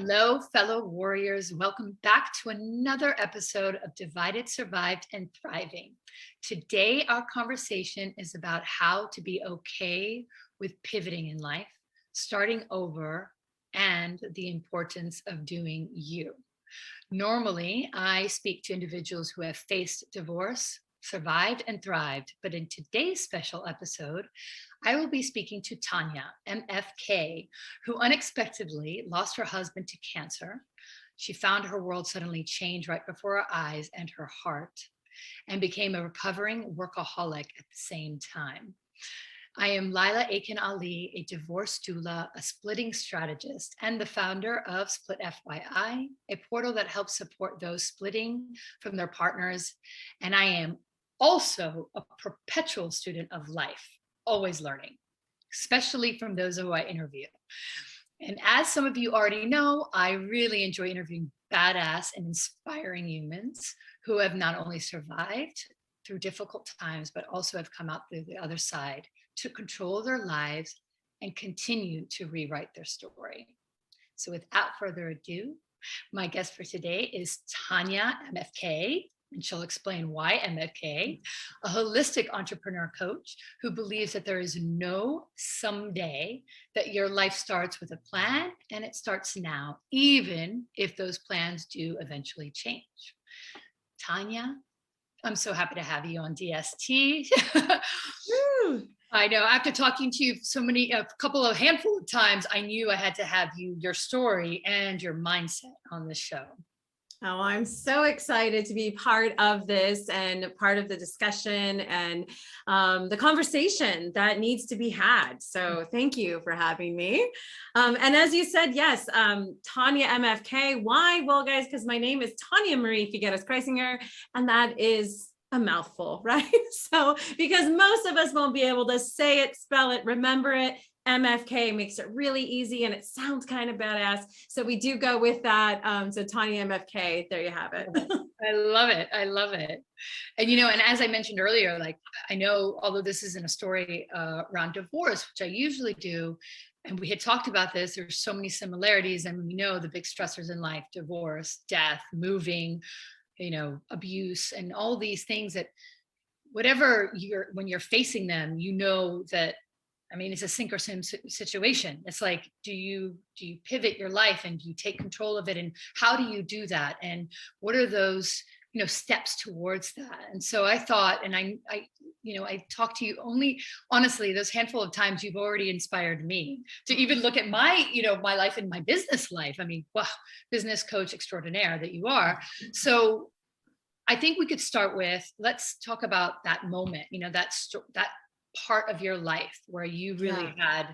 Hello, fellow warriors. Welcome back to another episode of Divided, Survived, and Thriving. Today, our conversation is about how to be okay with pivoting in life, starting over, and the importance of doing you. Normally, I speak to individuals who have faced divorce, survived, and thrived. But in today's special episode, I will be speaking to Tanya MFK, who unexpectedly lost her husband to cancer. She found her world suddenly change right before her eyes and her heart, and became a recovering workaholic at the same time. I am Laila Aitken, a divorce doula, a splitting strategist, and the founder of Split FYI, a portal that helps support those splitting from their partners. And I am also a perpetual student of life, always learning, especially from those who I interview. And as some of you already know, I really enjoy interviewing badass and inspiring humans who have not only survived through difficult times, but also have come out through the other side to control their lives and continue to rewrite their story. So without further ado, my guest for today is Tanya MFK, and she'll explain why MFK, a holistic entrepreneur coach who believes that there is no someday, that your life starts with a plan and it starts now, even if those plans do eventually change. Tanya, I'm so happy to have you on DST. I know after talking to you a handful of times, I knew I had to have your story and your mindset on the show. Oh, I'm so excited to be part of this and part of the discussion and the conversation that needs to be had. So thank you for having me. And as you said, yes, Tanya MFK. Why? Well, guys, because my name is Tanya Marie Figueres-Kreisinger, and that is a mouthful, right? So because most of us won't be able to say it, spell it, remember it. MFK makes it really easy and it sounds kind of badass. So we do go with that. So Tanya MFK, there you have it. I love it. I love it. And, and as I mentioned earlier, I know, although this isn't a story around divorce, which I usually do, and we had talked about this, there's so many similarities. And we know the big stressors in life, divorce, death, moving, abuse, and all these things that when you're facing them, that, it's a sink or swim situation. It's like, do you pivot your life and do you take control of it? And how do you do that? And what are those, steps towards that? And so I thought, and I talked to you only, honestly, those handful of times you've already inspired me to even look at my, my life and my business life. Wow, business coach extraordinaire that you are. So I think we could start with, let's talk about that moment, that part of your life where you really had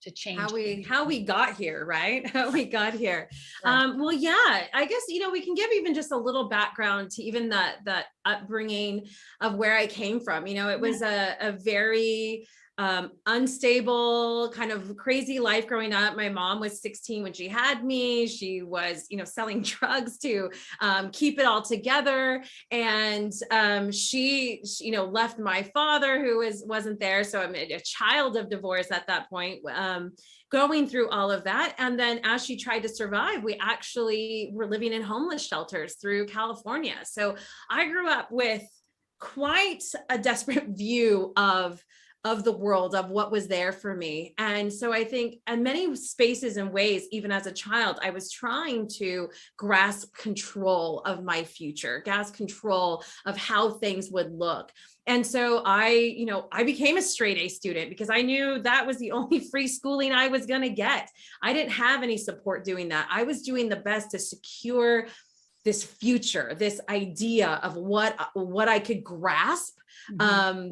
to change how we got here, right? How we got here. Well, yeah, I guess, we can give even just a little background to even that upbringing of where I came from. It was a very unstable, kind of crazy life growing up. My mom was 16 when she had me. She was, selling drugs to keep it all together. And she left my father, who wasn't there. So I'm a child of divorce at that point, going through all of that. And then as she tried to survive, we actually were living in homeless shelters through California. So I grew up with quite a desperate view of the world, of what was there for me. And so I think in many spaces and ways, even as a child, I was trying to grasp control of my future, grasp control of how things would look. And so I became a straight A student because I knew that was the only free schooling I was going to get. I didn't have any support doing that. I was doing the best to secure this future, this idea of what I could grasp,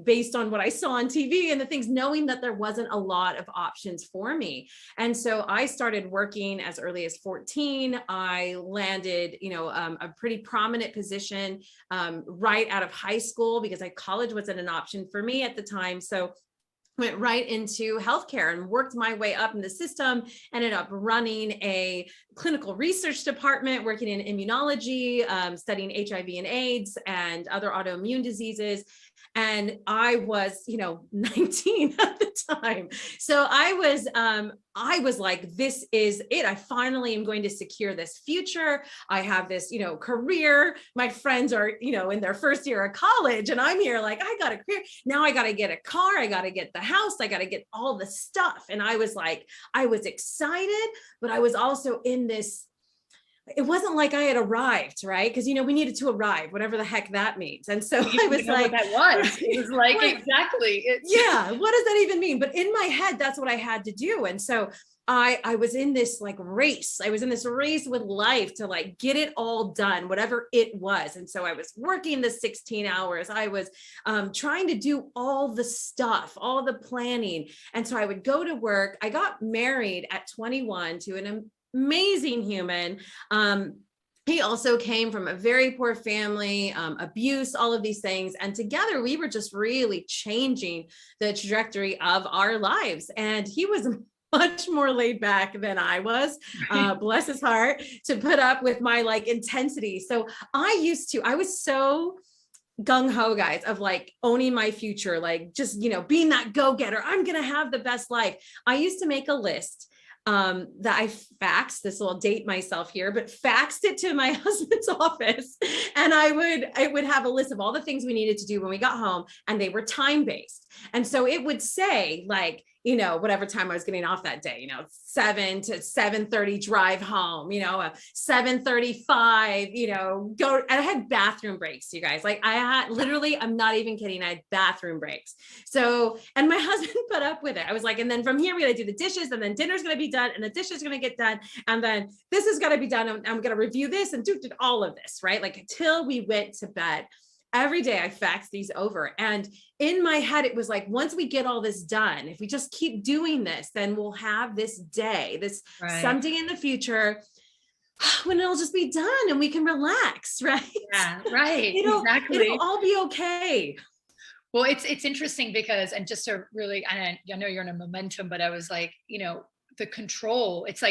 based on what I saw on TV and the things, knowing that there wasn't a lot of options for me. And so I started working as early as 14. I landed, a pretty prominent position right out of high school because college wasn't an option for me at the time. So went right into healthcare and worked my way up in the system, ended up running a clinical research department, working in immunology, studying HIV and AIDS and other autoimmune diseases. And I was, 19 at the time. So I was like, this is it. I finally am going to secure this future. I have this, career. My friends are, in their first year of college, and I'm here like, I got a career. Now I got to get a car. I got to get the house. I got to get all the stuff. And I was like, I was excited, but I was also in this, it wasn't like I had arrived, right? Because, we needed to arrive, whatever the heck that means. And so I was like, what that was. It was like, exactly. Yeah. What does that even mean? But in my head, that's what I had to do. And so I was in this like race. I was in this race with life to like get it all done, whatever it was. And so I was working the 16 hours. I was trying to do all the stuff, all the planning. And so I would go to work. I got married at 21 to an amazing human. He also came from a very poor family, abuse, all of these things. And together we were just really changing the trajectory of our lives. And he was much more laid back than I was, bless his heart, to put up with my like intensity. So I was so gung-ho, guys, of like owning my future, like just, being that go-getter. I'm going to have the best life. I used to make a list that I faxed, this will date myself here, but faxed it to my husband's office. And I would have a list of all the things we needed to do when we got home, and they were time-based. And so it would say like, whatever time I was getting off that day, 7 to 7:30 drive home, 7:35, go. And I had bathroom breaks, you guys. Like I had literally, I'm not even kidding, I had bathroom breaks. So, and my husband put up with it. I was like, and then from here, we got to do the dishes, and then dinner's going to be done, and the dishes are going to get done. And then this is going to be done. I'm going to review this and do all of this, right? Like until we went to bed. Every day I faxed these over. And in my head, it was like, once we get all this done, if we just keep doing this, then we'll have this day, someday in the future when it'll just be done and we can relax, right? Yeah, right. Exactly. It'll all be okay. Well, it's interesting because, and just to really, I know you're in a momentum, but I was like, the control, it's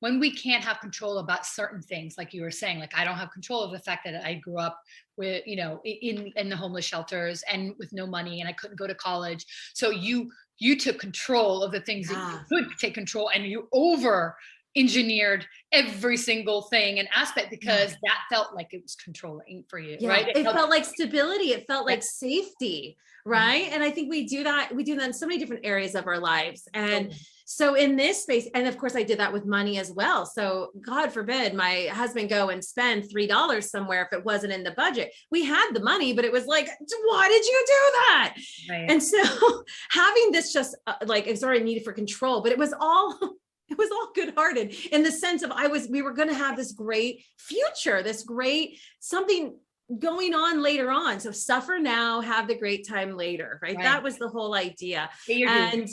when we can't have control about certain things, like you were saying, like I don't have control of the fact that I grew up with, in the homeless shelters and with no money, and I couldn't go to college. So you took control of the things that you could take control, and you over engineered every single thing and aspect because that felt like it was controlling for you, right? It felt like stability. It felt like safety, right? Mm-hmm. And I think we do that in so many different areas of our lives. And so in this space, and of course I did that with money as well. So God forbid my husband go and spend $3 somewhere if it wasn't in the budget. We had the money, but it was like, why did you do that? Right. And so having this just like, it's already needed for control, but it was all good-hearted in the sense of we were going to have this great future, this great something going on later on. So suffer now, have the great time later, right? That was the whole idea. And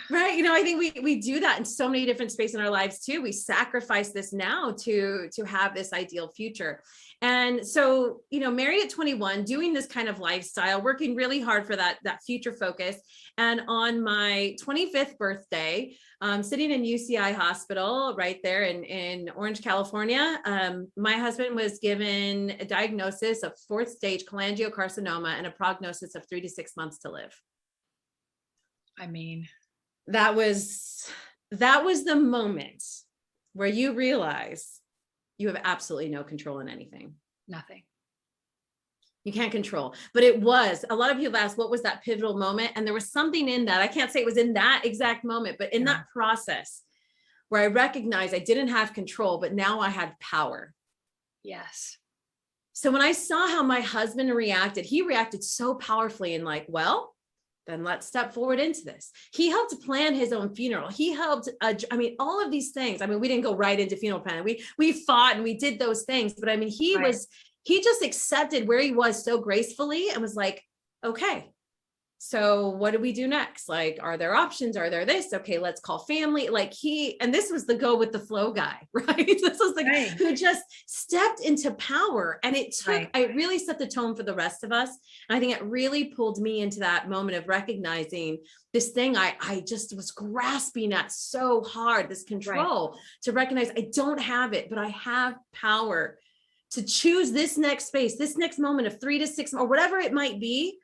right, I think we do that in so many different spaces in our lives too. We sacrifice this now to have this ideal future. And so, married at 21, doing this kind of lifestyle, working really hard for that future focus. And on my 25th birthday, sitting in UCI hospital right there in Orange, California, my husband was given a diagnosis of 4th stage cholangiocarcinoma and a prognosis of 3 to 6 months to live. I mean, that was the moment where you realize you have absolutely no control in anything. Nothing. You can't control. But it was, a lot of people ask, what was that pivotal moment? And there was something in that. I can't say it was in that exact moment, but in that process where I recognized I didn't have control, but now I had power. Yes. So when I saw how my husband reacted, he reacted so powerfully and like, well, then let's step forward into this. He helped plan his own funeral. He helped, all of these things. We didn't go right into funeral planning. We fought and we did those things, but he just accepted where he was so gracefully and was like, okay, so what do we do next? Like, are there options? Are there this? Okay, let's call family. And this was the go with the flow guy, right? This was the guy who just stepped into power, and it really set the tone for the rest of us. And I think it really pulled me into that moment of recognizing this thing I just was grasping at so hard, this control, to recognize I don't have it, but I have power to choose this next space, this next moment of 3 to 6, or whatever it might be,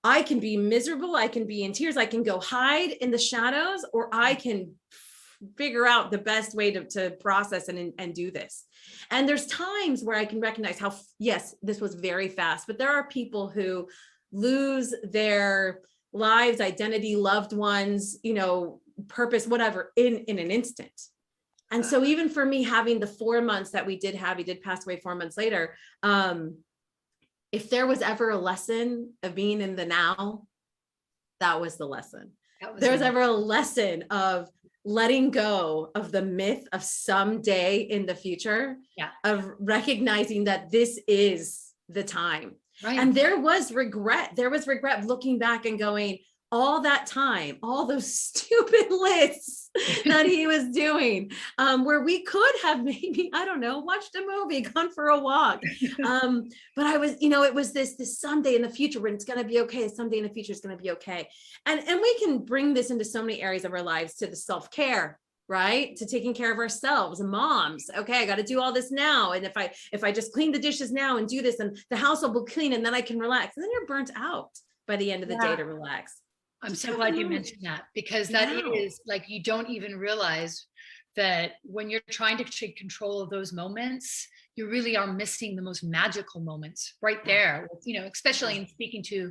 I can be miserable, I can be in tears, I can go hide in the shadows, or I can figure out the best way to process and do this. And there's times where I can recognize how, yes, this was very fast, but there are people who lose their lives, identity, loved ones, purpose, whatever, in an instant. And so even for me, having the 4 months that he did pass away 4 months later. If there was ever a lesson of being in the now, that was the lesson. There was ever a lesson of letting go of the myth of someday in the future, of recognizing that this is the time. Right. And there was regret. There was regret looking back and going, all that time, all those stupid lists that he was doing, where we could have maybe, I don't know, watched a movie, gone for a walk. But I was, it was this someday in the future when it's going to be okay. Someday in the future is going to be okay. And we can bring this into so many areas of our lives, to the self-care, right? To taking care of ourselves, moms. Okay, I got to do all this now. And if I just clean the dishes now and do this, and the house will be clean, and then I can relax. And then you're burnt out by the end of the day to relax. I'm so glad you mentioned that, because that is like, you don't even realize that when you're trying to take control of those moments, you really are missing the most magical moments right there, especially in speaking to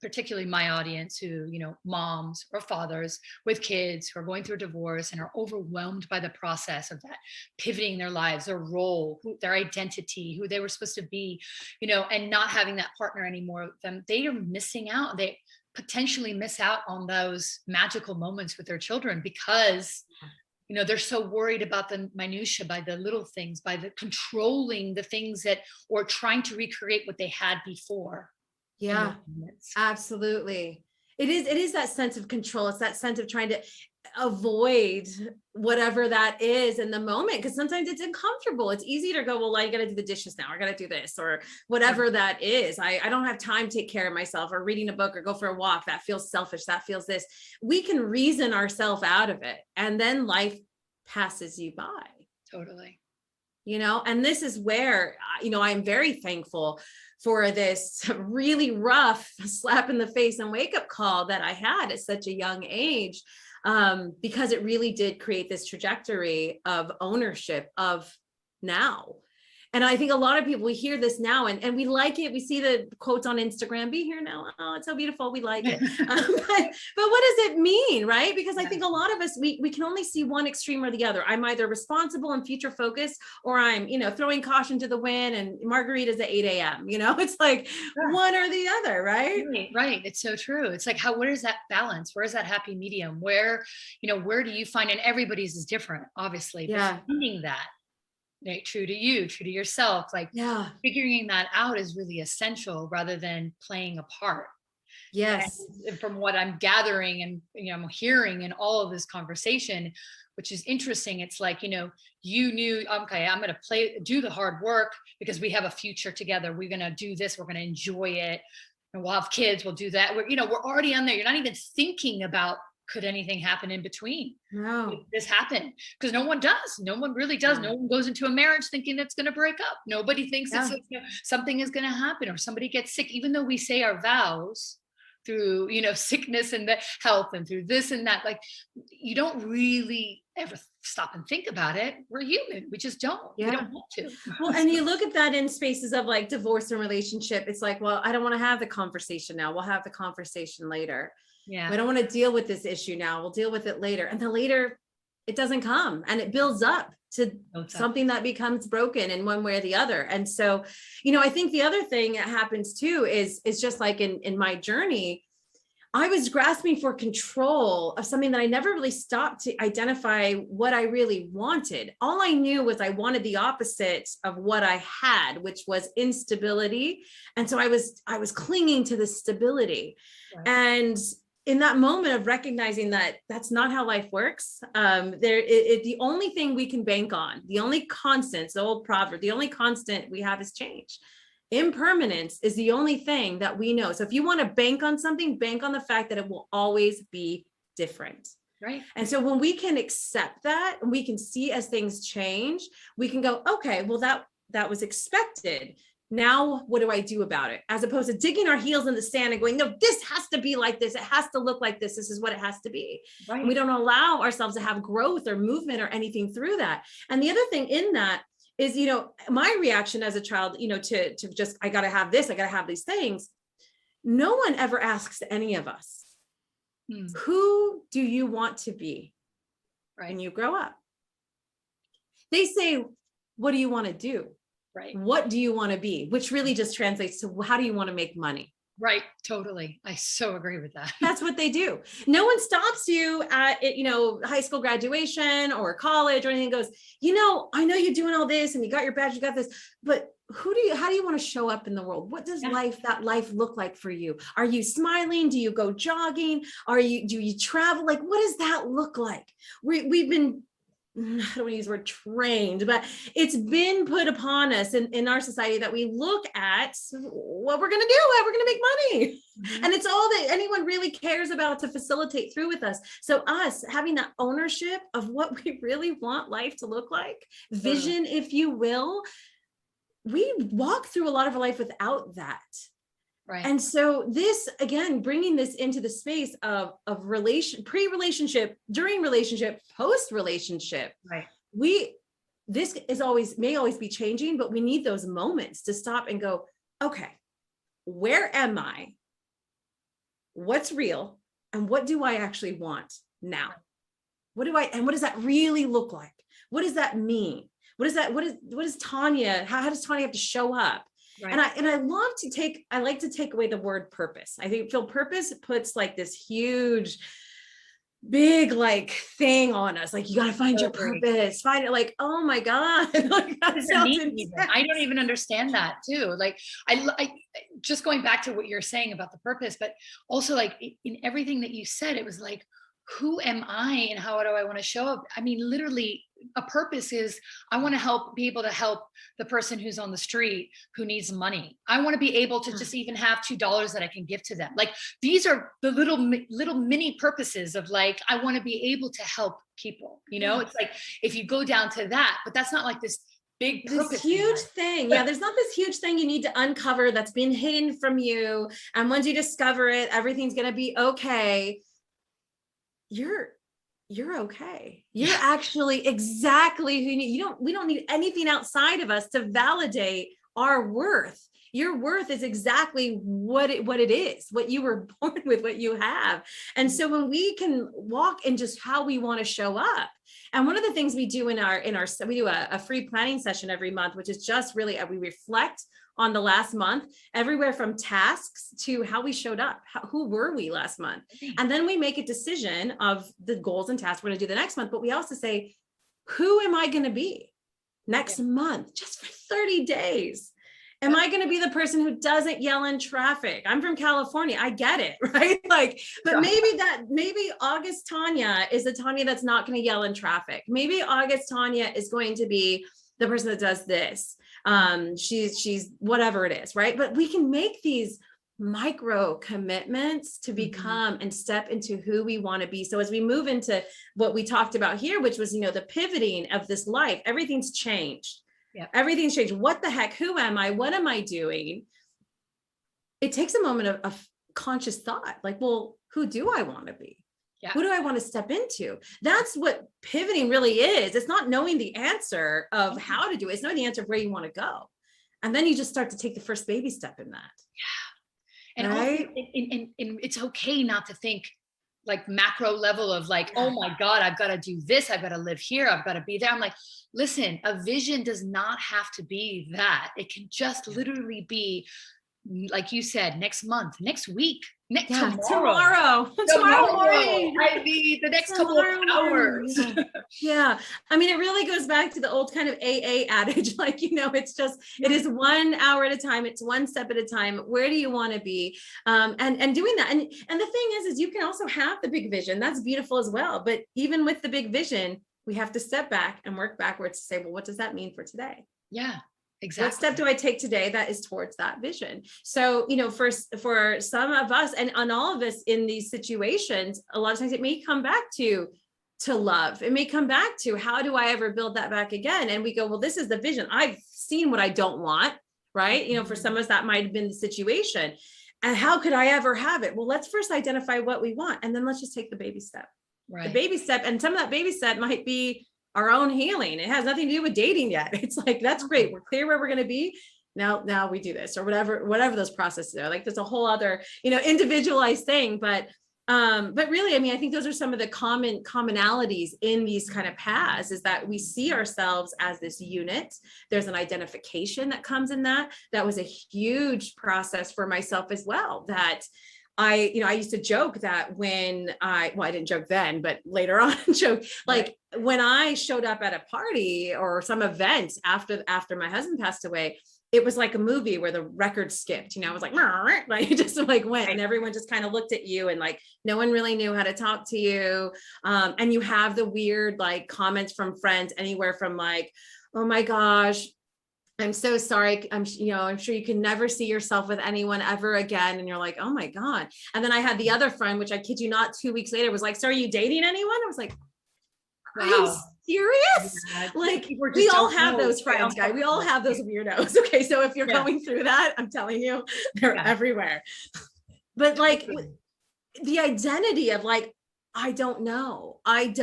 particularly my audience who, moms or fathers with kids who are going through a divorce and are overwhelmed by the process of that, pivoting their lives, their role, their identity, who they were supposed to be, and not having that partner anymore. They are missing out. They potentially miss out on those magical moments with their children because they're so worried about the minutia, by the little things, by the controlling the things or trying to recreate what they had before. Yeah, absolutely. It is that sense of control. It's that sense of trying to avoid whatever that is in the moment, because sometimes it's uncomfortable. It's easy to go, well, I got to do the dishes now, I got to do this, or whatever that is. I don't have time to take care of myself, or reading a book, or go for a walk. That feels selfish. That feels this. We can reason ourselves out of it, and then life passes you by. Totally. And this is where, I'm very thankful for this really rough slap in the face and wake up call that I had at such a young age, because it really did create this trajectory of ownership of now. And I think a lot of people, we hear this now and we like it. We see the quotes on Instagram, be here now. Oh, it's so beautiful. We like it. But what does it mean, right? Because I think a lot of us, we can only see one extreme or the other. I'm either responsible and future focused, or I'm, throwing caution to the wind and margaritas at 8 a.m. It's like one or the other, right? Right. It's so true. It's like, where is that balance? Where is that happy medium? Where do you find, and everybody's is different, obviously, but finding that. True to you, true to yourself, figuring that out is really essential rather than playing a part. Yes. And from what I'm gathering and I'm hearing in all of this conversation, which is interesting, it's like, you knew, okay, I'm going to do the hard work because we have a future together. We're going to do this. We're going to enjoy it. And we'll have kids. We'll do that. We're already on there. You're not even thinking about, could anything happen in between? No. This happened, because no one does. No one really does. No one goes into a marriage thinking it's going to break up. Nobody thinks something is going to happen, or somebody gets sick, even though we say our vows through, sickness and the health and through this and that. Like, you don't really ever stop and think about it. We're human. We just don't. We don't want to. Well, and you look at that in spaces of like divorce and relationship. It's like, well, I don't want to have the conversation now. We'll have the conversation later. Yeah. I don't want to deal with this issue now. We'll deal with it later. And then later it doesn't come, and it builds up to something that becomes broken in one way or the other. And so, I think the other thing that happens too is just like in my journey, I was grasping for control of something that I never really stopped to identify what I really wanted. All I knew was I wanted the opposite of what I had, which was instability. And so I was clinging to the stability. Right. And in that moment of recognizing that that's not how life works, the only thing we can bank on, the only constant, the old proverb, the only constant we have is change. Impermanence is the only thing that we know. So if you want to bank on something, bank on the fact that it will always be different. Right. And so when we can accept that, and we can see as things change, we can go, okay, well, that was expected. Now, what do I do about it? As opposed to digging our heels in the sand and going, no, this has to be like this. It has to look like this. This is what it has to be. Right. And we don't allow ourselves to have growth or movement or anything through that. And the other thing in that is, my reaction as a child, to just, I got to have this, I got to have these things. No one ever asks any of us, who do you want to be when you grow up? They say, what do you want to do? Right. What do you want to be? Which really just translates to how do you want to make money? Right. Totally. I so agree with that. That's what they do. No one stops you at, high school graduation or college or anything, goes, I know you're doing all this and you got your badge, you got this, but how do you want to show up in the world? What does that life look like for you? Are you smiling? Do you go jogging? Do you travel? Like, what does that look like? We've been, I don't want to use the word trained, but it's been put upon us in our society that we look at what we're going to do, how we're going to make money. And it's all that anyone really cares about to facilitate through with us. So us having that ownership of what we really want life to look like, vision, if you will, we walk through a lot of our life without that. Right. And so this, again, bringing this into the space of pre-relationship, during relationship, post-relationship, right. This may always be changing, but we need those moments to stop and go, okay, where am I? What's real? And what do I actually want now? What does that really look like? What does that mean? What is Tanya? How does Tanya have to show up? Right. And I like to take away the word purpose. I feel purpose puts like this huge, big like thing on us. Like, you got to find your purpose, find it. Like, oh my God. Like, that sounds intense. I don't even understand that too. Like, I just going back to what you're saying about the purpose, but also like in everything that you said, it was like, who am I and how do I want to show up? I mean, literally, a purpose is I want to be able to help the person who's on the street who needs money. I want to be able to just even have $2 that I can give to them. Like, these are the little mini purposes of like, I want to be able to help people, it's like, if you go down to that, but that's not like this big purpose. This huge thing. Yeah. There's not this huge thing you need to uncover that's been hidden from you. And once you discover it, everything's going to be okay. You're okay. You're actually exactly who you need. We don't need anything outside of us to validate our worth. Your worth is exactly what it is, what you were born with, what you have. And so when we can walk in just how we want to show up, and one of the things we do we do a free planning session every month, which is just really, we reflect on the last month, everywhere from tasks to how we showed up. Who were we last month? And then we make a decision of the goals and tasks we're going to do the next month. But we also say, who am I going to be next month, just for 30 days? Am I going to be the person who doesn't yell in traffic? I'm from California. I get it, right? Like, but maybe August Tanya is the Tanya that's not going to yell in traffic. Maybe August Tanya is going to be the person that does this. She's whatever it is, right? But we can make these micro commitments to become and step into who we want to be. So as we move into what we talked about here, which was, the pivoting of this life, everything's changed. Yeah. Everything's changed. What the heck? Who am I? What am I doing? It takes a moment of conscious thought. Like, well, who do I want to be? Yeah. Who do I want to step into? That's what pivoting really is. It's not knowing the answer of how to do it. It's knowing the answer of where you want to go. And then you just start to take the first baby step in that. Yeah. And right? Also, and it's okay not to think like macro level of like, oh my God, I've got to do this. I've got to live here. I've got to be there. I'm like, listen, a vision does not have to be that. It can just literally be, like you said, next month, next week, tomorrow morning. I mean, the next couple of hours. Yeah. I mean, it really goes back to the old kind of AA adage, like, it is 1 hour at a time. It's one step at a time. Where do you want to be? And doing that. And the thing is you can also have the big vision. That's beautiful as well. But even with the big vision, we have to step back and work backwards to say, well, what does that mean for today? Yeah. Exactly. What step do I take today that is towards that vision? So, for some of us and on all of us in these situations, a lot of times it may come back to love. It may come back to, how do I ever build that back again? And we go, well, this is the vision. I've seen what I don't want. right? You know, for some of us, that might have been the situation. And how could I ever have it? Well, let's first identify what we want, and then let's just take the baby step. Right. The baby step, and some of that baby step might be our own healing. It has nothing to do with dating yet. It's like, that's great. We're clear where we're going to be. Now we do this, or whatever those processes are. Like, there's a whole other, individualized thing, but really, I mean, I think those are some of the commonalities in these kind of paths, is that we see ourselves as this unit. There's an identification that comes in that. That was a huge process for myself as well, that I used to joke that when I didn't joke then, but later on joke, like when I showed up at a party or some event after my husband passed away, it was like a movie where the record skipped, I was like it just like went, and everyone just kind of looked at you, and like, no one really knew how to talk to you. And you have the weird, like, comments from friends, anywhere from like, oh my gosh, I'm so sorry. I'm sure you can never see yourself with anyone ever again. And you're like, oh my God. And then I had the other friend, which I kid you not, 2 weeks later was like, so are you dating anyone? I was like, wow. Are you serious? Yeah. Like, we all have those friends, guys. We all have those weirdos. Okay. So if you're going through that, I'm telling you, they're everywhere. But like the identity of like, I don't know. And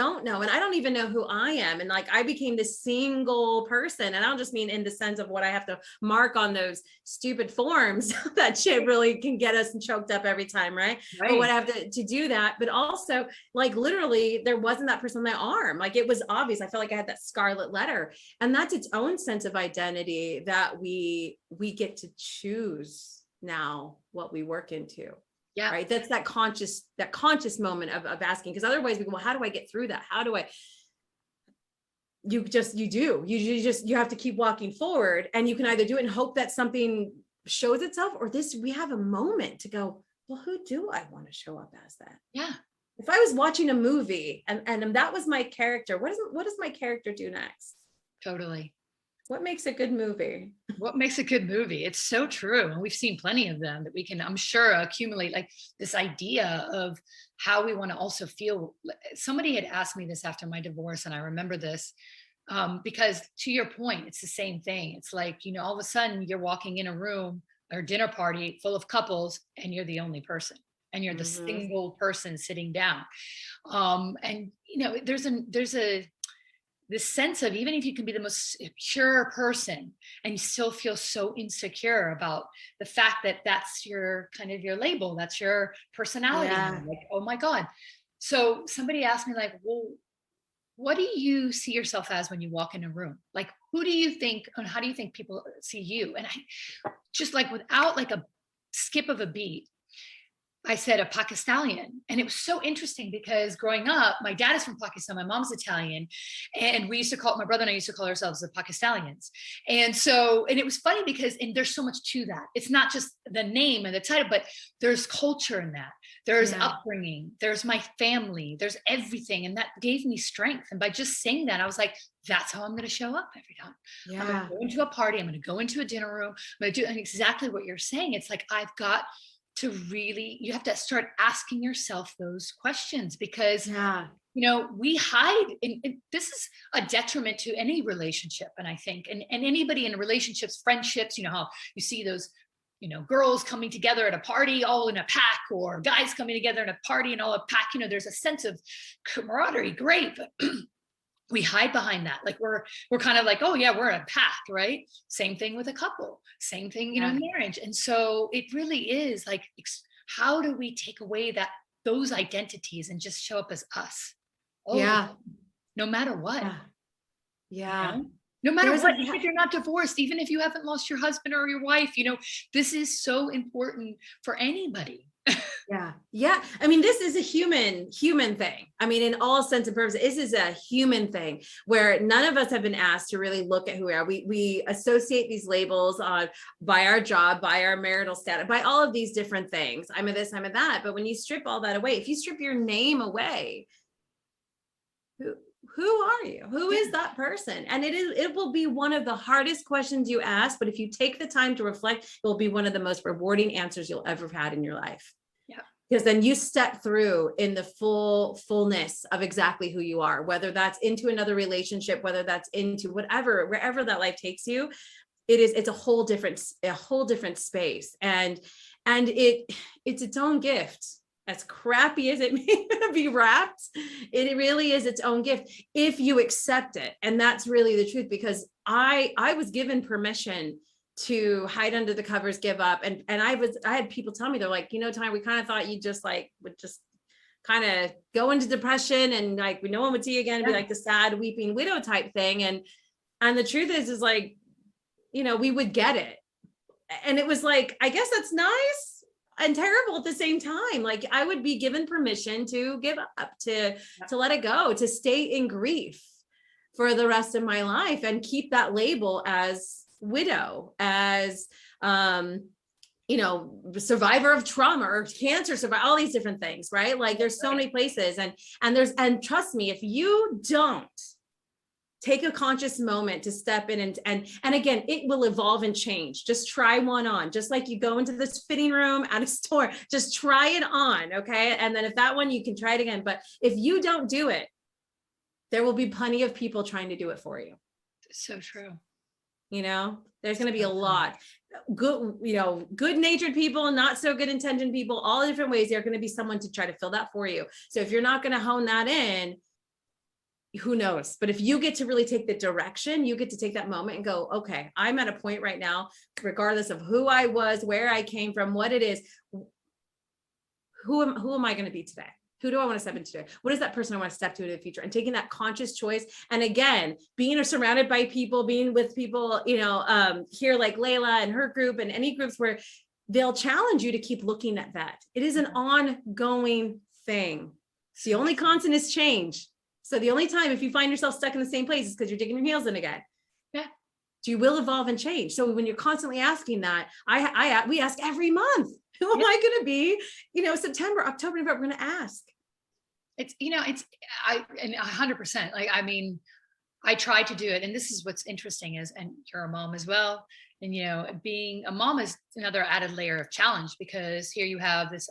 I don't even know who I am. And like, I became this single person, and I don't just mean in the sense of what I have to mark on those stupid forms. That shit really can get us choked up every time. Right. But what I have to do that, but also like, literally there wasn't that person on my arm. Like, it was obvious. I felt like I had that scarlet letter, and that's its own sense of identity that we get to choose now what we work into. Yeah. Right. That's that conscious moment of asking, because otherwise we go, well, how do I get through that? How do I, you have to keep walking forward, and you can either do it and hope that something shows itself, or we have a moment to go, well, who do I want to show up as that? Yeah. If I was watching a movie and that was my character, what does my character do next? Totally. What makes a good movie? What makes a good movie? It's so true. And we've seen plenty of them that we can, I'm sure, accumulate, like this idea of how we want to also feel. Somebody had asked me this after my divorce, and I remember this because, to your point, it's the same thing. It's like, all of a sudden you're walking in a room or dinner party full of couples, and you're the only person, and you're the single person sitting down. And there's this sense of, even if you can be the most secure person, and you still feel so insecure about the fact that that's your kind of your label, that's your personality. Yeah. Like, oh my God. So somebody asked me, like, well, what do you see yourself as when you walk in a room? Like, who do you think, and how do you think people see you? And I just, like, without like a skip of a beat, I said a Pakistani. And it was so interesting because growing up, my dad is from Pakistan, my mom's Italian. And my brother and I used to call ourselves the Pakistanians. And it was funny because, and there's so much to that. It's not just the name and the title, but there's culture in that. There's upbringing, there's my family, there's everything. And that gave me strength. And by just saying that, I was like, that's how I'm going to show up every time. Yeah. I'm going to go into a party. I'm going to go into a dinner room. I'm going to do exactly what you're saying. It's like, I've got to really, you have to start asking yourself those questions, because we hide, and this is a detriment to any relationship. And I think, and anybody in relationships, friendships, how you see those, girls coming together at a party all in a pack, or guys coming together in a party and all a pack, there's a sense of camaraderie, great, but we hide behind that. Like we're kind of like, oh yeah, we're a pack, right? Same thing with a couple, same thing, in marriage. And so it really is like, how do we take away those identities and just show up as us? No matter what. No matter what, even if you're not divorced, even if you haven't lost your husband or your wife, this is so important for anybody. Yeah. I mean, this is a human thing. I mean, in all sense and purposes, this is a human thing where none of us have been asked to really look at who we are. We associate these labels by our job, by our marital status, by all of these different things. I'm a this, I'm a that. But when you strip all that away, if you strip your name away, who are you? Who is that person? And it will be one of the hardest questions you ask, but if you take the time to reflect, it will be one of the most rewarding answers you'll ever have had in your life. Yeah. Because then you step through in the fullness of exactly who you are, whether that's into another relationship, whether that's into wherever that life takes you. it's a whole different space. And it's its own gift. As crappy as it may be wrapped, it really is its own gift if you accept it. And that's really the truth, because I was given permission to hide under the covers, give up. And I had people tell me, they're like, Tanya, we kind of thought you just like would just kind of go into depression and like no one would see you again and be like the sad weeping widow type thing. And the truth is like, we would get it. And it was like, I guess that's nice and terrible at the same time. Like I would be given permission to give up, to let it go, to stay in grief for the rest of my life and keep that label as widow, as, survivor of trauma or cancer survivor, all these different things, right? Like there's so many places and trust me, if you don't take a conscious moment to step in and again, it will evolve and change. Just try one on, just like you go into this fitting room at a store, just try it on. Okay. And then if that one, you can try it again. But if you don't do it, there will be plenty of people trying to do it for you. So true. There's going to be a lot good natured people, not so good intentioned people, all different ways. There's going to be someone to try to fill that for you. So if you're not going to hone that in, who knows? But if you get to really take the direction, you get to take that moment and go, okay, I'm at a point right now, regardless of who I was, where I came from, what it is, who am I going to be today? Who do I want to step into today? What is that person I want to step to in the future? And taking that conscious choice. And again, being surrounded by people, being with people, here like Laila and her group and any groups where they'll challenge you to keep looking at that. It is an ongoing thing. The only constant is change. So the only time if you find yourself stuck in the same place is because you're digging your heels in again. Yeah. You will evolve and change. So when you're constantly asking that, we ask every month, who am I going to be? September, October, November, we're going to ask. It's 100%. Like, I mean, I try to do it. And this is what's interesting is, and you're a mom as well. And, being a mom is another added layer of challenge, because here you have this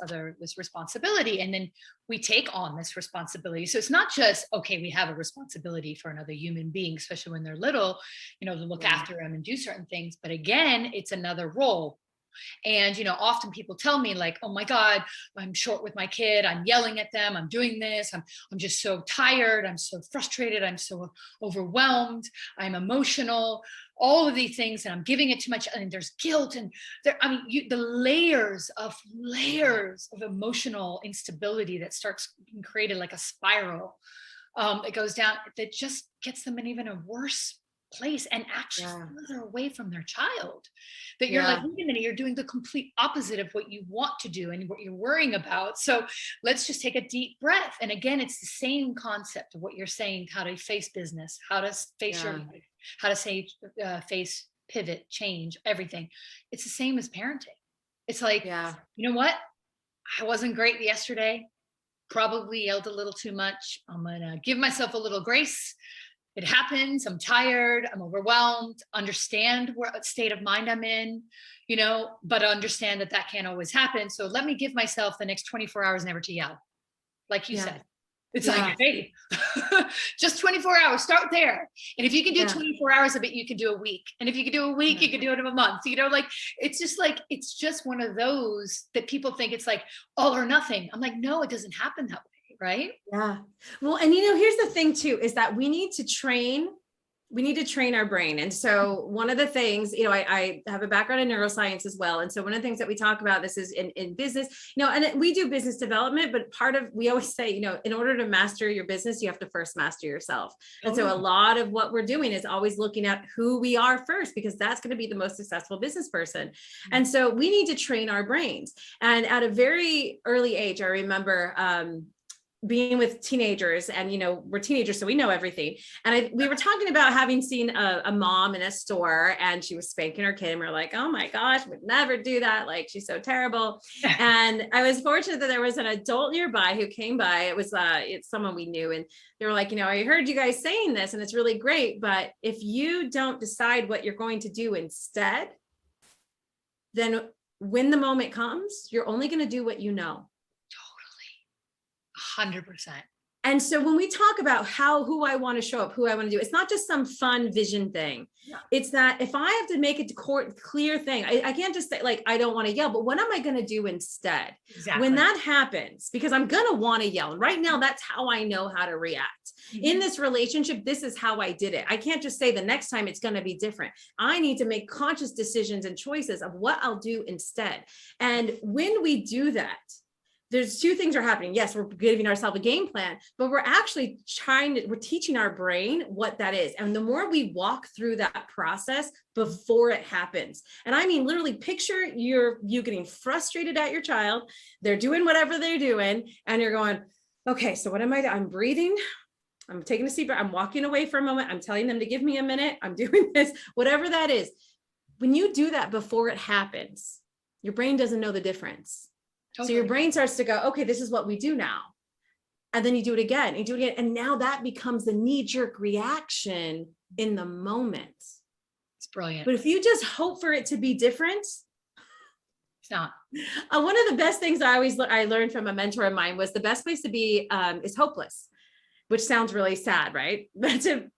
responsibility, and then we take on this responsibility. So it's not just, okay, we have a responsibility for another human being, especially when they're little, to look after them and do certain things. But again, it's another role. And, often people tell me like, oh my God, I'm short with my kid. I'm yelling at them. I'm doing this. I'm just so tired. I'm so frustrated. I'm so overwhelmed. I'm emotional, all of these things. And I'm giving it too much. And there's guilt. And the layers of emotional instability that starts being created like a spiral. It goes down, that just gets them in even a worse place and actually further away from their child, that you're like, wait a minute, you're doing the complete opposite of what you want to do and what you're worrying about. So let's just take a deep breath. And again, it's the same concept of what you're saying, how to face business, how to face your life, how to face pivot, change, everything. It's the same as parenting. It's like, you know what? I wasn't great yesterday, probably yelled a little too much. I'm going to give myself a little grace. It happens. I'm tired. I'm overwhelmed. Understand what state of mind I'm in, but understand that can't always happen. So let me give myself the next 24 hours never to yell. Like you said, it's like, hey, just 24 hours, start there. And if you can do 24 hours of it, you can do a week. And if you can do a week, you can do it in a month. It's just one of those that people think it's like all or nothing. I'm like, no, it doesn't happen that way. Right? Yeah. Well, and here's the thing too, is that we need to train our brain. And so one of the things, I have a background in neuroscience as well. And so one of the things that we talk about, this is in business, and we do business development, but we always say, in order to master your business, you have to first master yourself. And so a lot of what we're doing is always looking at who we are first, because that's going to be the most successful business person. And so we need to train our brains. And at a very early age, I remember, being with teenagers, and we're teenagers, so we know everything. And we were talking about having seen a mom in a store, and she was spanking her kid, and we we're like, oh my gosh, would never do that. Like, she's so terrible. And I was fortunate that there was an adult nearby who came by. It's someone we knew, and they were like, I heard you guys saying this, and it's really great, but if you don't decide what you're going to do instead, then when the moment comes, you're only going to do what you know. 100%. And so when we talk about who I want to show up, who I want to do, it's not just some fun vision thing. Yeah. It's that if I have to make it a clear thing, I can't just say like, I don't want to yell, but what am I going to do instead? Exactly. When that happens, because I'm going to want to yell. And right now, that's how I know how to react. Mm-hmm. In this relationship, this is how I did it. I can't just say the next time it's going to be different. I need to make conscious decisions and choices of what I'll do instead. And when we do that, there's two things are happening. Yes, we're giving ourselves a game plan, but we're actually we're teaching our brain what that is. And the more we walk through that process before it happens, and I mean, literally picture you getting frustrated at your child. They're doing whatever they're doing. And you're going, okay, so what am I doing? I'm breathing. I'm taking a deep breath. I'm walking away for a moment. I'm telling them to give me a minute. I'm doing this, whatever that is. When you do that before it happens, your brain doesn't know the difference. So your brain starts to go, okay, this is what we do now. And then you do it again, and you do it again. And now that becomes the knee-jerk reaction in the moment. It's brilliant. But if you just hope for it to be different, it's not. One of the best things I learned from a mentor of mine was the best place to be is hopeless, which sounds really sad, right? And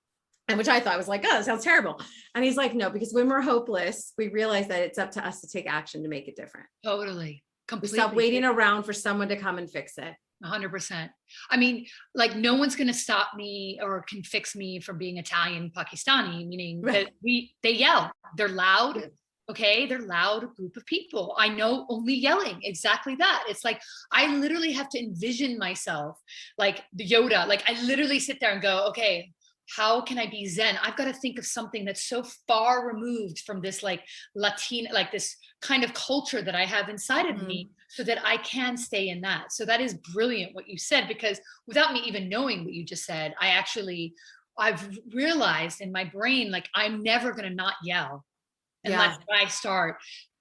which I thought was like, oh, that sounds terrible. And he's like, no, because when we're hopeless, we realize that it's up to us to take action to make it different. Totally. Completely. We stop waiting around for someone to come and fix it. 100%. I mean, like no one's going to stop me or can fix me from being Italian, Pakistani, meaning that they yell, they're loud. Okay. They're loud group of people. I know only yelling, exactly that. It's like, I literally have to envision myself like the Yoda. Like I literally sit there and go, okay, how can I be Zen? I've got to think of something that's so far removed from this like Latina, like this kind of culture that I have inside of me so that I can stay in that. So that is brilliant what you said, because without me even knowing what you just said, I've realized in my brain, like I'm never going to not yell unless I start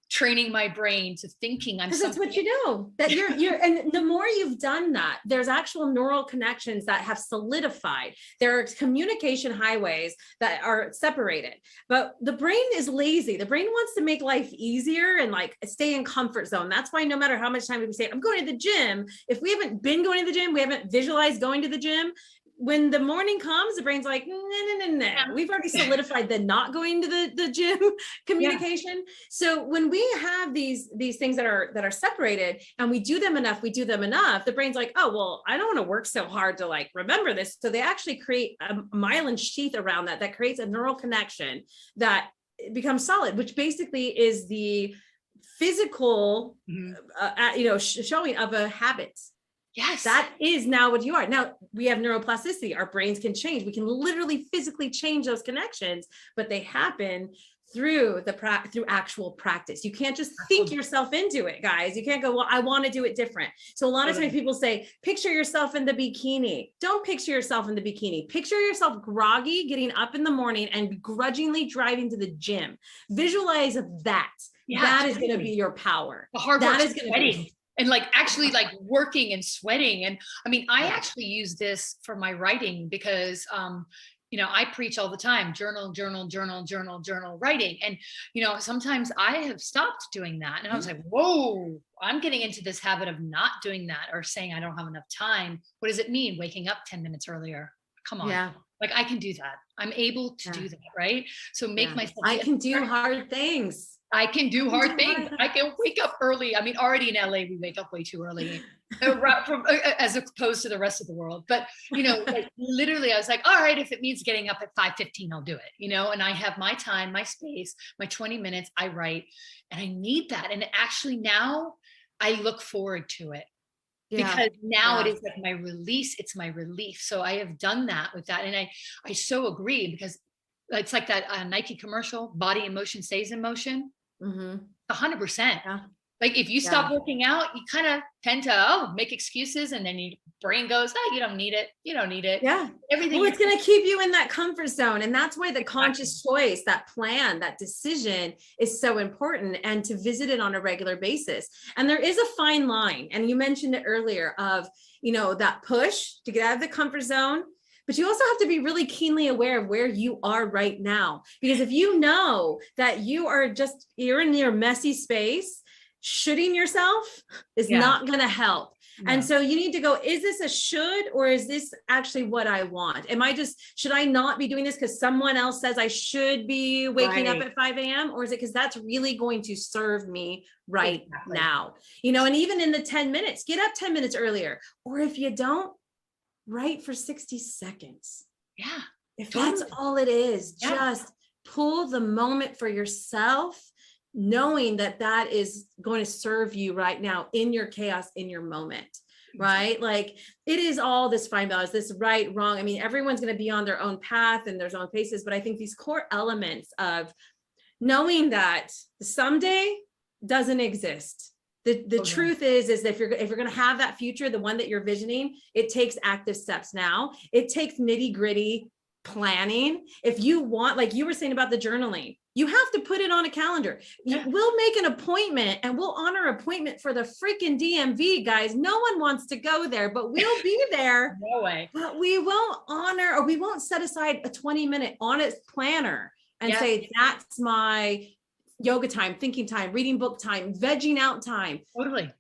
training my brain to thinking I'm something. That's what you know, that you're, and the more you've done that, there's actual neural connections that have solidified. There are communication highways that are separated, but the brain is lazy. The brain wants to make life easier and like stay in comfort zone. That's why no matter how much time we say, I'm going to the gym, if we haven't been going to the gym, we haven't visualized going to the gym, when the morning comes, the brain's like, no. We've already solidified the not going to the gym communication. Yeah. So when we have these things that are separated and we do them enough, the brain's like, oh, well, I don't want to work so hard to like remember this. So they actually create a myelin sheath around that creates a neural connection that becomes solid, which basically is the physical, showing of a habit. Yes. That is now what you are. Now we have neuroplasticity. Our brains can change. We can literally physically change those connections, but they happen through through actual practice. You can't just think yourself into it, guys. You can't go, well, I want to do it different. So a lot of times people say, picture yourself in the bikini. Don't picture yourself in the bikini. Picture yourself groggy, getting up in the morning and begrudgingly driving to the gym. Visualize that. Yeah, that is going to be your power. The hard work is going to be. And like actually like working and sweating. And I mean, I actually use this for my writing because, I preach all the time, journal, writing. And, sometimes I have stopped doing that. And I was like, whoa, I'm getting into this habit of not doing that or saying I don't have enough time. What does it mean? Waking up 10 minutes earlier. Come on. Yeah. Like I can do that. I'm able to do that. Right. So make myself. I can do hard things. I can do hard things. I can wake up early. I mean, already in LA, we wake up way too early as opposed to the rest of the world. But, like literally I was like, all right, if it means getting up at 5:15, I'll do it, and I have my time, my space, my 20 minutes, I write, and I need that. And actually now I look forward to it. Because now it is like my release. It's my relief. So I have done that with that. And I so agree, because it's like that Nike commercial, body in motion stays in motion. 100%. Yeah. Like if you stop working out, you kind of tend to make excuses, and then your brain goes, oh, you don't need it. You don't need it. Yeah. Everything. Well, it's going to keep you in that comfort zone. And that's why the conscious choice, that plan, that decision is so important, and to visit it on a regular basis. And there is a fine line. And you mentioned it earlier of, that push to get out of the comfort zone. But you also have to be really keenly aware of where you are right now. Because if you know that you're in your messy space, shooting yourself is not going to help. And so you need to go, is this a should, or is this actually what I want? Should I not be doing this because someone else says I should be waking up at 5 a.m.? Or is it because that's really going to serve me right now? And even in the 10 minutes, get up 10 minutes earlier. Or if you don't, write for 60 seconds. Yeah. If that's all it is, just pull the moment for yourself, knowing that that is going to serve you right now in your chaos, in your moment, right? Like it is all this fine balance, this right, wrong. I mean, everyone's going to be on their own path and their own paces, but I think these core elements of knowing that someday doesn't exist. The truth is if you're going to have that future, the one that you're visioning, it takes active steps now. It takes nitty gritty planning. If you want, like you were saying about the journaling, you have to put it on a calendar. We'll make an appointment and we'll honor appointment for the freaking DMV, guys. No one wants to go there, but we'll be there. No way. But we won't honor, or we won't set aside a 20-minute honest planner and say, that's my yoga time, thinking time, reading book time, vegging out time. Totally.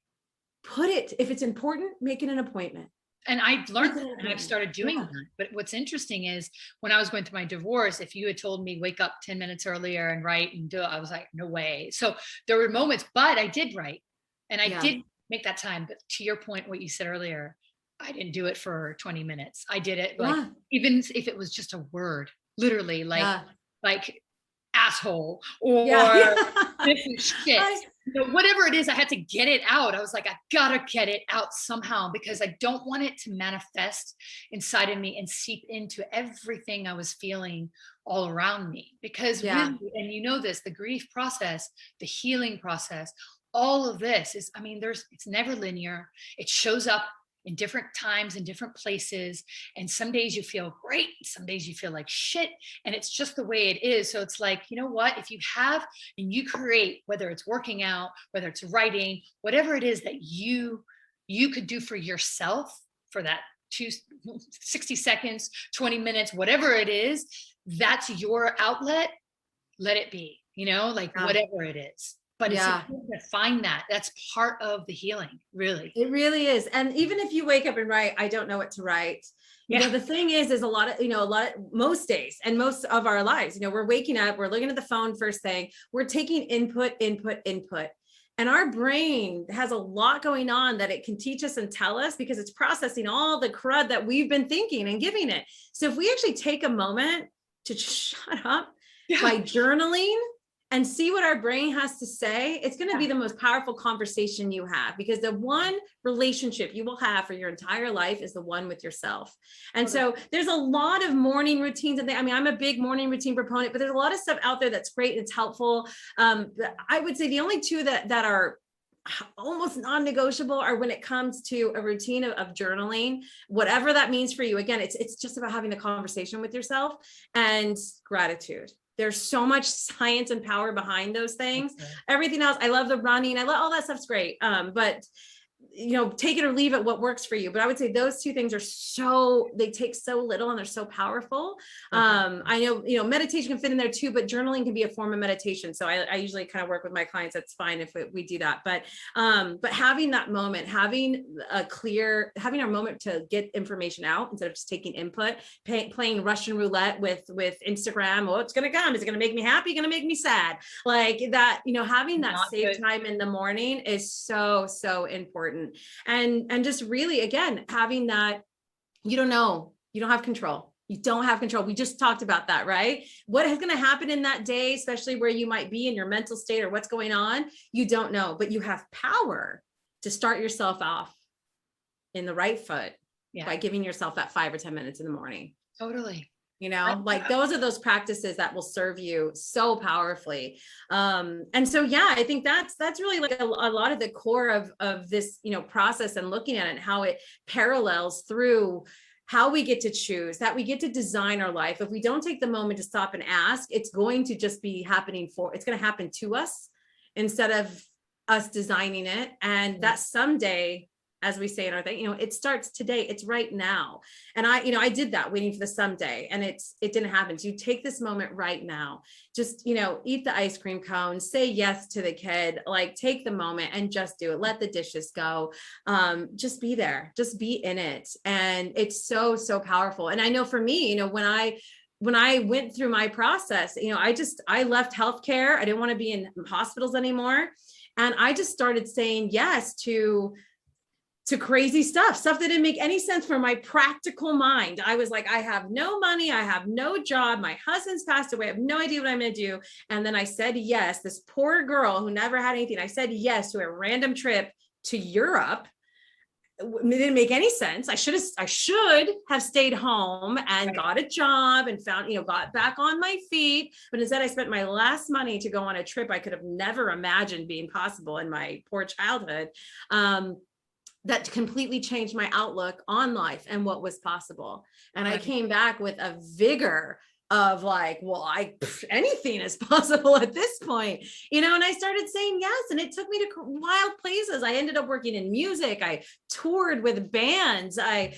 Put it, if it's important, make it an appointment. And I learned that, and I've started doing that. But what's interesting is when I was going through my divorce, if you had told me wake up 10 minutes earlier and write and do it, I was like, no way. So there were moments, but I did write and I did make that time. But to your point, what you said earlier, I didn't do it for 20 minutes. I did it like, even if it was just a word, literally like asshole or this is shit. Whatever it is, I had to get it out. I was like, I gotta get it out somehow because I don't want it to manifest inside of me and seep into everything I was feeling all around me. Because really, and you know this, the grief process, the healing process, all of this is, I mean, it's never linear. It shows up in different times, in different places. And some days you feel great. Some days you feel like shit. And it's just the way it is. So it's like, you know what, if you have, and you create, whether it's working out, whether it's writing, whatever it is that you could do for yourself for that 60 seconds, 20 minutes, whatever it is, that's your outlet, let it be, whatever it is. But it's important to find that. That's part of the healing, really. It really is. And even if you wake up and write, I don't know what to write. The thing is most days and most of our lives, we're waking up, we're looking at the phone first thing, we're taking input. And our brain has a lot going on that it can teach us and tell us because it's processing all the crud that we've been thinking and giving it. So if we actually take a moment to shut up by journaling, and see what our brain has to say, it's going to be the most powerful conversation you have, because the one relationship you will have for your entire life is the one with yourself. And so there's a lot of morning routines. And I mean, I'm a big morning routine proponent, but there's a lot of stuff out there that's great. It's helpful. I would say the only two that are almost non-negotiable are when it comes to a routine of journaling, whatever that means for you. Again, it's just about having a conversation with yourself and gratitude. There's so much science and power behind those things. Everything else, I love the running. I love all that stuff's great. But take it or leave it, what works for you. But I would say those two things they take so little and they're so powerful. I know, meditation can fit in there too, but journaling can be a form of meditation. So I usually kind of work with my clients. That's fine if we do that. But having that moment, having our moment to get information out instead of just taking input, playing Russian roulette with Instagram. Oh, it's going to come. Is it going to make me happy? Going to make me sad? Like that, having that safe time in the morning is so, so important. And just really, again, having that, you don't have control. You don't have control. We just talked about that, right? What is going to happen in that day, especially where you might be in your mental state or what's going on, you don't know, but you have power to start yourself off in the right foot by giving yourself that 5 or 10 minutes in the morning. Totally. Like those are those practices that will serve you so powerfully. And so, I think that's really like a lot of the core of this, process and looking at it and how it parallels through how we get to choose, that we get to design our life. If we don't take the moment to stop and ask, it's going to just be it's going to happen to us instead of us designing it. And that someday as we say in our thing, it starts today. It's right now. And I did that waiting for the someday, and it didn't happen. So you take this moment right now, just, eat the ice cream cone, say yes to the kid, like take the moment and just do it. Let the dishes go. Just be there, just be in it. And it's so, so powerful. And I know for me, when I went through my process, I left healthcare. I didn't want to be in hospitals anymore. And I just started saying yes to crazy stuff that didn't make any sense for my practical mind. I was like, I have no money. I have no job. My husband's passed away. I have no idea what I'm going to do. And then I said yes, this poor girl who never had anything. I said yes to a random trip to Europe. It didn't make any sense. I should have stayed home and got a job and found, got back on my feet. But instead I spent my last money to go on a trip I could have never imagined being possible in my poor childhood. That completely changed my outlook on life and what was possible. And I came back with a vigor of like, well, anything is possible at this point, and I started saying yes. And it took me to wild places. I ended up working in music. I toured with bands. I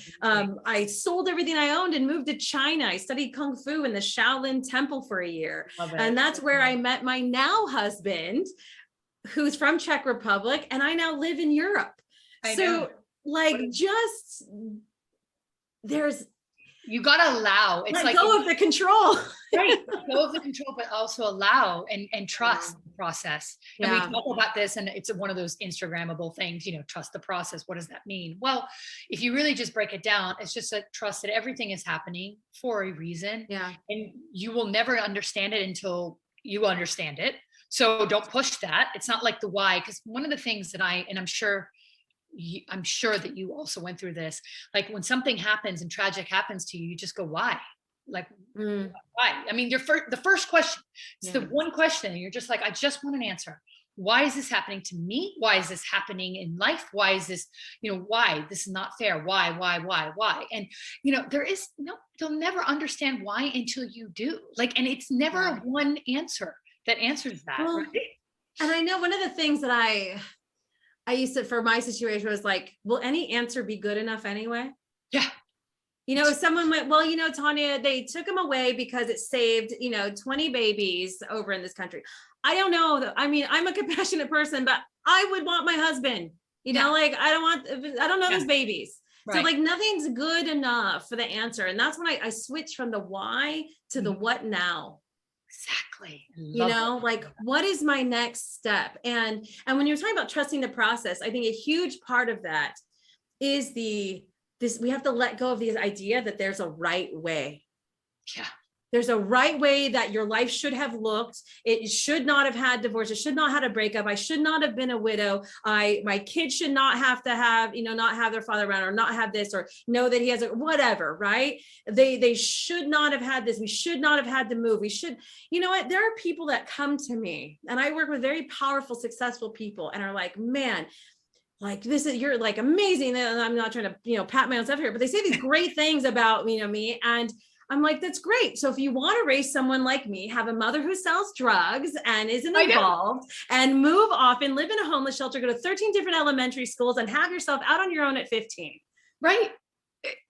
sold everything I owned and moved to China. I studied Kung Fu in the Shaolin Temple for a year. And that's where I met my now husband, who's from Czech Republic. And I now live in Europe. You got to allow. It's let go of the control. Right. Let go of the control, but also allow and trust the process. And we talk about this, and it's one of those Instagrammable things, trust the process. What does that mean? Well, if you really just break it down, it's just a trust that everything is happening for a reason. Yeah. And you will never understand it until you understand it. So don't push that. It's not like the why, because one of the things that I'm sure that you also went through this, like when something happens and tragic happens to you, you just go, why? Like, why? I mean, the first question, it's the one question, and you're just like, I just want an answer. Why is this happening to me? Why is this happening in life? Why is this, why? This is not fair. Why? And, they'll never understand why until you do. Like, and it's never one answer that answers that. Well, right? And I know one of the things that I used to, for my situation, was like, will any answer be good enough anyway? Yeah. If someone went, well, Tanya, they took them away because it saved, 20 babies over in this country. I don't know. I mean, I'm a compassionate person, but I would want my husband, like, I don't know those babies. Right. So like nothing's good enough for the answer. And that's when I switched from the why to the what now. Exactly. Like, what is my next step? And when you're talking about trusting the process, I think a huge part of that is we have to let go of the idea that there's a right way. Yeah. There's a right way that your life should have looked. It should not have had divorce. It should not have had a breakup. I should not have been a widow. My kids should not have to have, not have their father around, or not have this, or know that he has whatever, right? They should not have had this. We should not have had to move. We should, there are people that come to me, and I work with very powerful, successful people, and are like, man, like you're like amazing. And I'm not trying to, pat myself here, but they say these great things about, me. And I'm like, that's great. So if you want to raise someone like me, have a mother who sells drugs and isn't involved, and move off and live in a homeless shelter, go to 13 different elementary schools, and have yourself out on your own at 15. Right.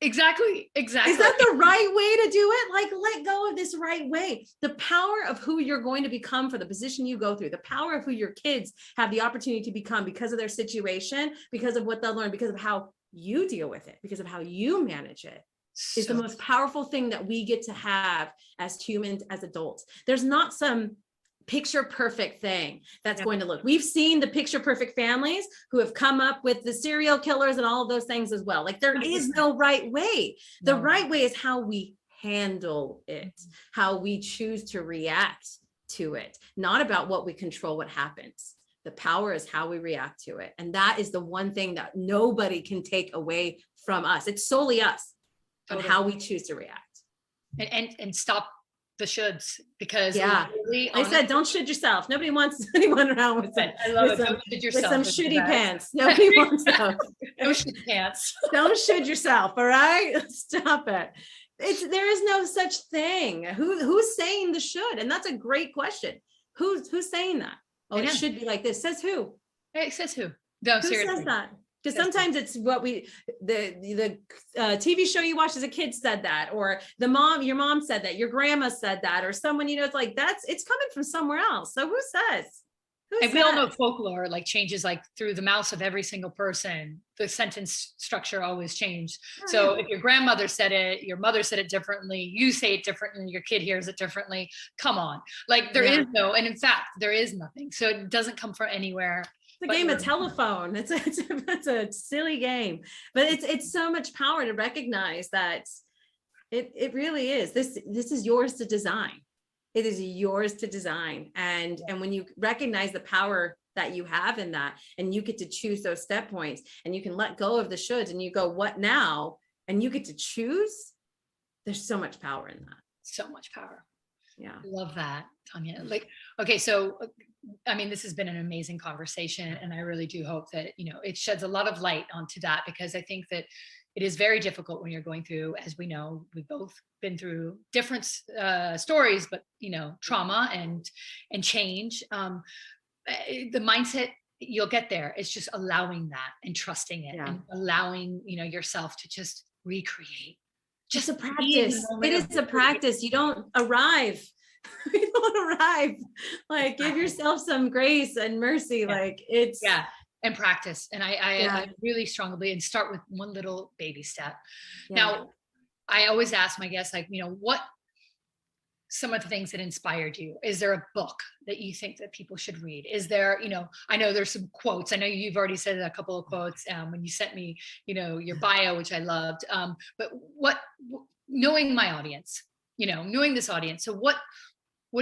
Exactly. Is that the right way to do it? Like, let go of this right way. The power of who you're going to become for the position you go through, the power of who your kids have the opportunity to become because of their situation, because of what they'll learn, because of how you deal with it, because of how you manage it, is the most powerful thing that we get to have as humans, as adults. There's not some picture perfect thing that's going to look. We've seen the picture perfect families who have come up with the serial killers and all of those things as well. Like, there is no right way. The right way is how we handle it, how we choose to react to it, not about what we control, what happens. The power is how we react to it. And that is the one thing that nobody can take away from us. It's solely us. On how we choose to react, and stop the shoulds, because really, I said, don't should yourself. Nobody wants anyone around with it. I love it. Don't should yourself with some shitty pants. Nobody wants those. Don't should pants. Don't should yourself. All right, stop it. There is no such thing. Who's saying the should? And that's a great question. Who's saying that? Oh, it should be like this. Says who? It says who? No, who seriously. Says that? Because sometimes it's what the TV show you watched as a kid said that, or your mom said that, your grandma said that, or someone, it's like, it's coming from somewhere else. So who says? And we all know folklore like changes like through the mouths of every single person. The sentence structure always changed. So if your grandmother said it, your mother said it differently, you say it differently, your kid hears it differently. Come on. Like there is no, and in fact, there is nothing. So it doesn't come from anywhere. It's a game of telephone. It's a silly game, but it's so much power to recognize that it really is. This is yours to design. It is yours to design. And when you recognize the power that you have in that, and you get to choose those step points, and you can let go of the shoulds, and you go, what now? And you get to choose. There's so much power in that. So much power. Yeah. I love that, Tanya. Like, okay. So, I mean, this has been an amazing conversation, and I really do hope that, it sheds a lot of light onto that, because I think that it is very difficult when you're going through, as we know, we've both been through different stories, but, trauma and change. The mindset, you'll get there. It's just allowing that and trusting it, and allowing, yourself to just recreate. Just a practice. It is a practice. You don't arrive. You don't arrive. Like, give yourself some grace and mercy. Like it's and practice. And I really strongly believe, and start with one little baby step. Now, I always ask my guests, like, what some of the things that inspired you? Is there a book that you think that people should read? Is there, I know there's some quotes. I know you've already said a couple of quotes when you sent me, your bio, which I loved. But knowing my audience, knowing this audience. So what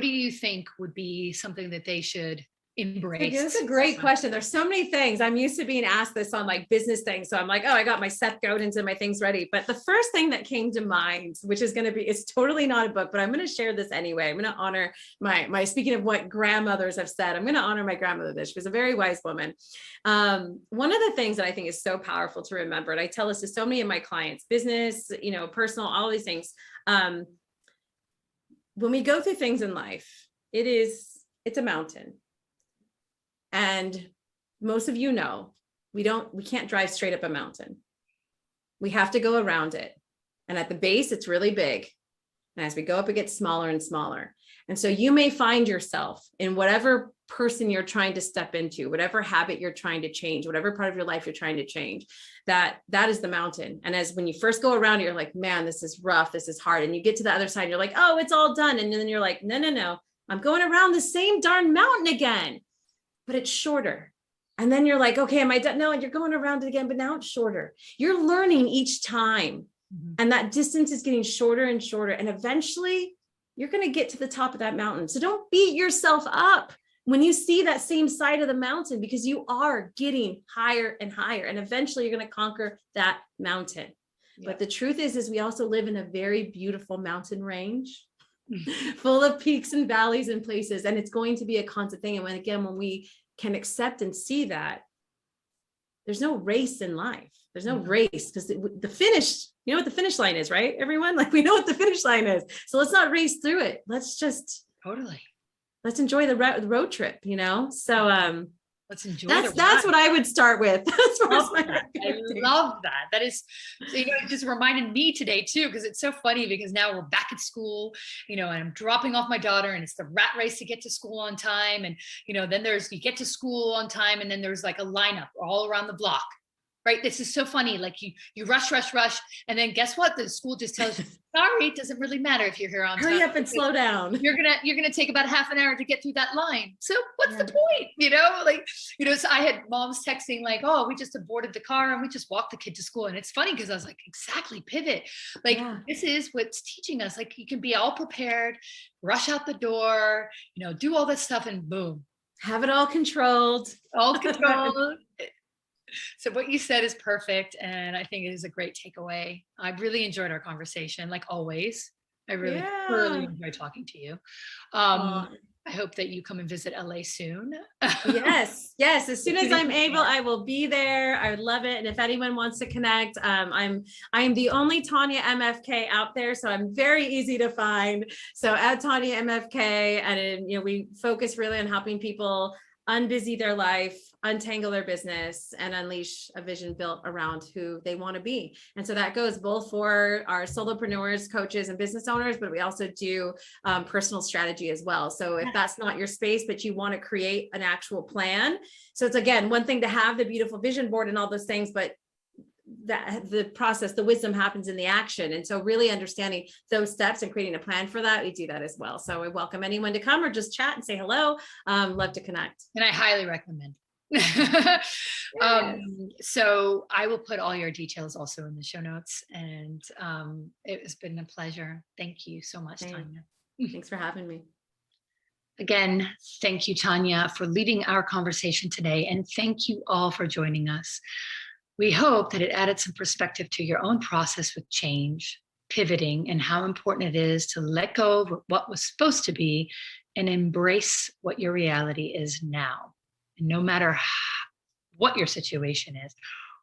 do you think would be something that they should embrace? That's a great question. There's so many things. I'm used to being asked this on like business things. So I'm like, oh, I got my Seth Godins and my things ready. But the first thing that came to mind, which is going to be, it's totally not a book, but I'm going to share this anyway. I'm going to honor my speaking of what grandmothers have said, I'm going to honor my grandmother this. She was a very wise woman. One of the things that I think is so powerful to remember, and I tell this to so many of my clients, business, personal, all these things. When we go through things in life, it's a mountain. And most of we can't drive straight up a mountain. We have to go around it. And at the base, it's really big. And as we go up, it gets smaller and smaller. And so you may find yourself in whatever person you're trying to step into, whatever habit you're trying to change, whatever part of your life you're trying to change, that is the mountain. And when you first go around it, you're like, man, this is rough. This is hard. And you get to the other side and you're like, oh, it's all done. And then you're like, no, I'm going around the same darn mountain again. But it's shorter. And then you're like, okay, am I done? No, and you're going around it again, but now it's shorter. You're learning each time. Mm-hmm. And that distance is getting shorter and shorter. And eventually you're going to get to the top of that mountain. So don't beat yourself up when you see that same side of the mountain, because you are getting higher and higher. And eventually you're going to conquer that mountain. Yeah. But the truth is we also live in a very beautiful mountain range. Full of peaks and valleys and places. And it's going to be a constant thing. And when we can accept and see that, there's no race in life. There's no race, because the finish, you know what the finish line is, right? Everyone, like, we know what the finish line is. So let's not race through it. Let's just let's enjoy the road trip, So, let's enjoy. That's what I would start with. I love that. That is, it just reminded me today too, because it's so funny, because now we're back at school, and I'm dropping off my daughter, and it's the rat race to get to school on time. And, then you get to school on time, and then there's like a lineup all around the block. Right. This is so funny. Like you rush. And then guess what? The school just tells you, sorry, it doesn't really matter if you're here on time. Hurry up and slow down. You're going to take about half an hour to get through that line. So what's the point? So I had moms texting like, oh, we just boarded the car and we just walked the kid to school. And it's funny because I was like, exactly, pivot. This is what's teaching us. Like, you can be all prepared, rush out the door, do all this stuff, and boom. Have it all controlled. So what you said is perfect. And I think it is a great takeaway. I really enjoyed our conversation, like always. I really thoroughly enjoyed talking to you. I hope that you come and visit LA soon. Yes. As soon as I'm able, I will be there. I would love it. And if anyone wants to connect, I am the only Tanya MFK out there. So I'm very easy to find. So at Tanya MFK, and we focus really on helping people unbusy their life, untangle their business, and unleash a vision built around who they want to be. And so that goes both for our solopreneurs, coaches, and business owners, but we also do personal strategy as well. So if that's not your space, but you want to create an actual plan. So it's, again, one thing to have the beautiful vision board and all those things, but that the process, the wisdom happens in the action. And so really understanding those steps and creating a plan for that, we do that as well. So we welcome anyone to come or just chat and say hello. Love to connect. And I highly recommend. So I will put all your details also in the show notes, and it has been a pleasure. Thank you so much, Tanya. Thanks for having me. Again, thank you, Tanya, for leading our conversation today. And thank you all for joining us. We hope that it added some perspective to your own process with change, pivoting, and how important it is to let go of what was supposed to be and embrace what your reality is now. And no matter what your situation is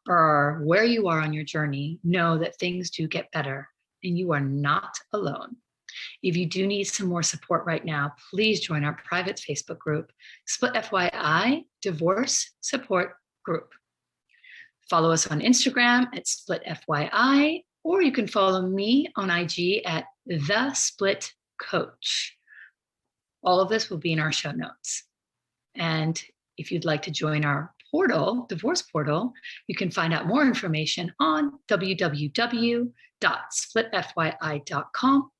or where you are on your journey, know that things do get better and you are not alone. If you do need some more support right now, please join our private Facebook group, Split FYI Divorce Support Group. Follow us on Instagram at Split FYI, or you can follow me on IG at The Split Coach. All of this will be in our show notes. And if you'd like to join our portal, divorce portal, you can find out more information on www.splitfyi.com.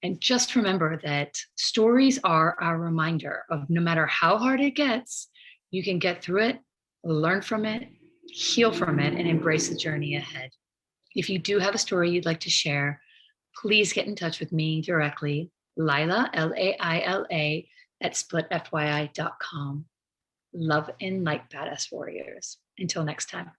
And just remember that stories are our reminder of no matter how hard it gets, you can get through it, learn from it, heal from it, and embrace the journey ahead. If you do have a story you'd like to share, please get in touch with me directly, Laila, Laila, at splitfyi.com. Love and light, badass warriors. Until next time.